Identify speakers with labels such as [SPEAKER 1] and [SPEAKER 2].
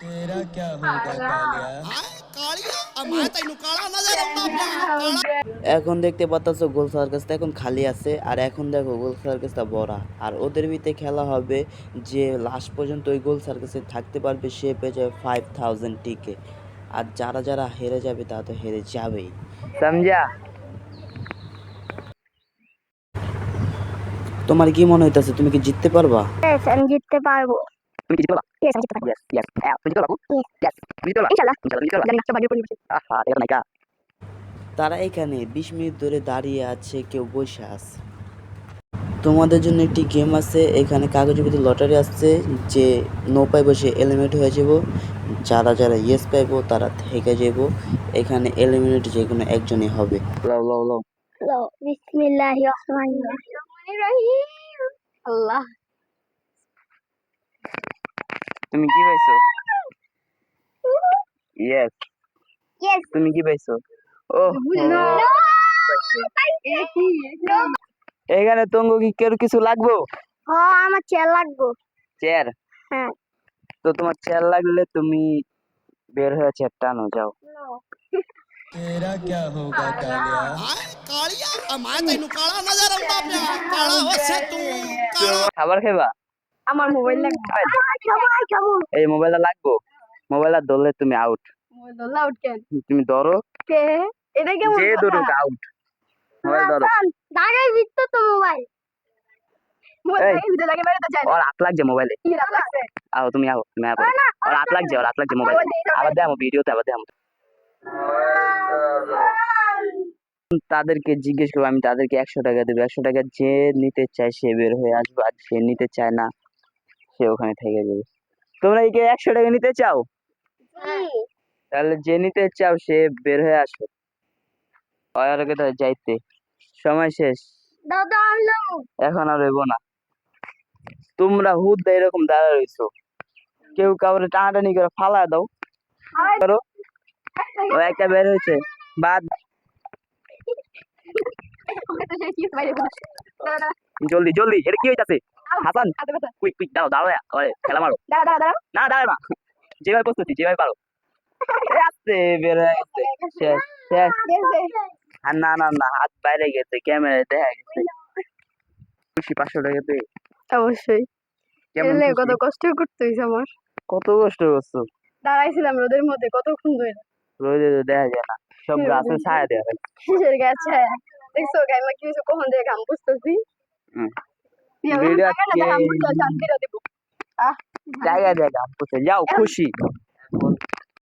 [SPEAKER 1] तेरा क्या होगा कालिया।
[SPEAKER 2] এখন দেখতে পাচ্ছ গোল সার্কাসটা এখন খালি আছে, আর এখন দেখো গোল সার্কাসটা ভরা। আর ওদের ভিতরে খেলা হবে, যে লাস্ট পর্যন্ত ওই গোল সার্কাসে থাকতে পারবে সে পেয়ে যাবে 5000 টিকে। আর যারা যারা হেরে যাবে তারা তো হেরে যাবেই, সমঝা? তোমার কি মনে হইতাছে তুমি কি জিততে পারবা?
[SPEAKER 3] Yes, আমি জিততে পারবো।
[SPEAKER 2] তুমি কি জিততে পারবা?
[SPEAKER 3] Yes, আমি জিততে পারবো।
[SPEAKER 2] ইয়েস ইয়েস, হ্যাঁ তুমি জিততে পারবা?
[SPEAKER 3] Yes,
[SPEAKER 2] ইয়েস তুমি জিততে পারবা?
[SPEAKER 3] ইনশাআল্লাহ।
[SPEAKER 2] ইনশাআল্লাহ তুমি জিততে পারবা?
[SPEAKER 3] জানি না, সব ভাগ্যের উপর নির্ভরশীল।
[SPEAKER 2] আহা দেখো নাইকা। তারা এখানে 20 মিনিট ধরে দাঁড়িয়ে আছে, কেউ বসে আছে। তোমাদের জন্য একটি গেম আছে, এখানে কাগজের ভিতরে লটারি আসছে, যে নো পাইব সে এলিমিনেট হয়ে যাব, যারা যারা ইয়েস পাইব তারা থেকে যাব। এখানে এলিমিনেট যে কোনো একজনই হবে। লাও লাও লাও।
[SPEAKER 3] হ্যালো, বিসমিল্লাহির রহমানির রহিম। আল্লাহ।
[SPEAKER 2] তুমি কি পাইছো? ইয়েস।
[SPEAKER 3] Yes.
[SPEAKER 2] তুমি কি পাইছো? ও
[SPEAKER 3] No.
[SPEAKER 2] এখানে তোমাকে কি কেউ কিছু লাগবে?
[SPEAKER 3] হ্যাঁ, আমার চেয়ার লাগবে।
[SPEAKER 2] চেয়ার?
[SPEAKER 3] হ্যাঁ।
[SPEAKER 2] তো তোমার চেয়ার লাগলে তুমি বের হয়ে চেয়ার টানো, যাও।
[SPEAKER 3] No.
[SPEAKER 1] तेरा क्या होगा कालिया।
[SPEAKER 2] খাবার খাইবা?
[SPEAKER 3] আমার মোবাইল লাগবে। সবাই খাবো।
[SPEAKER 2] এই মোবাইলটা লাগবো, মোবাইলটা ধরলে তুমি আউট।
[SPEAKER 3] মোবাইল ধরলে আউট কেন?
[SPEAKER 2] তুমি ধরো,
[SPEAKER 3] কে? এটা কেমন
[SPEAKER 2] যে
[SPEAKER 3] কথা?
[SPEAKER 2] ধরুক আউট। মোবাইল ধরো।
[SPEAKER 3] লাগাই দিত তো মোবাইল। মোবাইল
[SPEAKER 2] এই,
[SPEAKER 3] লাগাই দিতে লাগে বাইরে তো যায় না।
[SPEAKER 2] ওর হাত লাগছে মোবাইলে।
[SPEAKER 3] কি রাত লাগছে?
[SPEAKER 2] আও তুমি আও, তুমি আও।
[SPEAKER 3] না,
[SPEAKER 2] ওর হাত লাগছে, ওর হাত লাগছে মোবাইলে। আবার দেখাবো ভিডিওতে, আবার দেখাবো। তাদেরকে জিজ্ঞেস করবো, আমি তাদেরকে 100 টাকা দেবো। 100 টাকা যে নিতে চায় সে বের হয়ে আসবে, আর যে নিতে চায় না সে ওখানে থেকে যাবে। তোমরা কি 100 টাকা নিতে চাও? তাহলে যে নিতে চাও সে বের হয়ে আসো। আর কোথায় যাইতে সময় শেষ,
[SPEAKER 3] দাদা আনলো।
[SPEAKER 2] এখন আর হইব না। তোমরা হুদ এরকম দাঁড়া রইছো, কেউ কাউরে টানাটানি করে ফালা দাও করো। ও একটা বের হয়েছে, বাদ। জলদি জলদি, এটা কি হইতাছে? হাসান কুইক কুইক, দাও দাও, খেলা মারো। না দাঁড়ায় না, যেভাবে প্রস্তুতি যেভাবে পারো। আস্তে বের হয়ে গেছে, শেষ শেষ। আর না না না, হাত বাইরে গেছে, ক্যামেরায় দেখা গেছে। খুশি 500 টাকা পেয়ে?
[SPEAKER 3] অবশ্যই।
[SPEAKER 2] কেমন
[SPEAKER 3] এলে
[SPEAKER 2] খুশি?
[SPEAKER 3] কত কষ্ট করতে হইছে আমার।
[SPEAKER 2] কত কষ্ট করছো?
[SPEAKER 3] দাঁড়াইছিলাম রোদের মধ্যে কতক্ষণ ধরে।
[SPEAKER 2] রোদে তো দেখা যায় না, সব গাছের ছায়া দেওয়া হয়।
[SPEAKER 3] কিসের গাছে? দেখছো গাইমা কি হইছে, কখন দিয়ে ঘাম পুষতেছি।
[SPEAKER 2] ভিডিও
[SPEAKER 3] ঘাম পুষতে শান্তিটা দেবো।
[SPEAKER 2] জায়গা জায়গা যাও, খুশি।